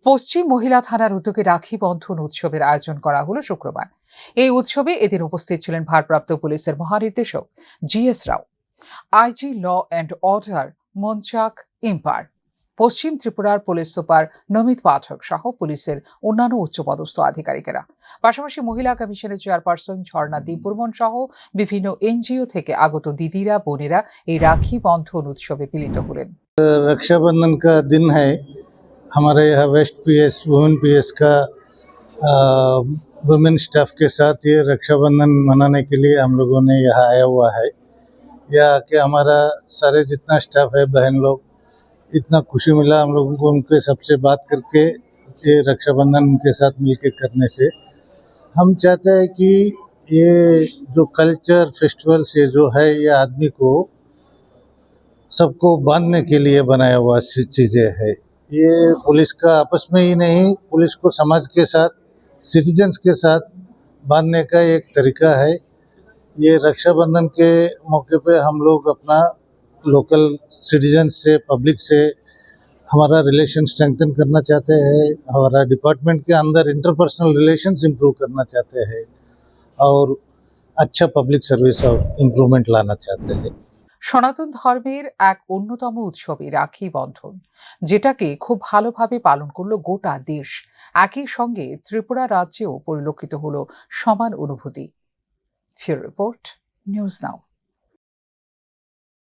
পশ্চিম মহিলা থানার উদ্যোগে রাখি বন্ধন উৎসবের আয়োজন করা হলো শুক্রবার। এই উৎসবে এদিন উপস্থিত ছিলেন ভারপ্রাপ্ত পুলিশের মহানির্দেশক GS Rao, IG law and order Manchak Ipper, পশ্চিম ত্রিপুরার পুলিশ সুপার নমিত পাঠক সহ পুলিশের অন্যান্য উচ্চপদস্থ আধিকারিকেরা। পাশাপাশি মহিলা কমিশনের চেয়ারপারসন ঝর্ণা দীপবর্মন সহ বিভিন্ন NGO থেকে আগত দিদিরা বোনেরা এই রাখি বন্ধন উৎসবে মিলিত হলেন। रक्षाबंधन का दिन है। हमारे यहाँ वेस्ट PS वुमेन PS का वुमेन स्टाफ के साथ ये रक्षाबंधन मनाने के लिए हम लोगों ने यहाँ आया हुआ है। यहाँ के हमारा सारे जितना स्टाफ है बहन लोग, इतना खुशी मिला हम लोगों को उनके सबसे बात करके, ये रक्षाबंधन उनके साथ मिलके करने से। हम चाहते हैं कि ये जो कल्चर फेस्टिवल से जो है ये आदमी को सबको बांधने के लिए बनाया हुआ चीज़ें है। ये पुलिस का आपस में ही नहीं, पुलिस को समाज के साथ, सिटीजन्स के साथ बांधने का एक तरीका है। ये रक्षाबंधन के मौके पे हम लोग अपना लोकल सिटीजन से, पब्लिक से हमारा रिलेशन स्ट्रेंथन करना चाहते हैं। हमारा डिपार्टमेंट के अंदर इंटरपर्सनल रिलेशंस इम्प्रूव करना चाहते हैं और अच्छा पब्लिक सर्विस और इम्प्रूवमेंट लाना चाहते हैं। সনাতন ধর্মের এক অন্যতম উৎসবই রাখি বন্ধন, যেটাকে খুব ভালোভাবে পালন করলো গোটা দেশ। একই সঙ্গে ত্রিপুরা রাজ্যেও পরিলক্ষিত হলো সমান অনুভূতি। ফিউরো রিপোর্ট, নিউজ নাও।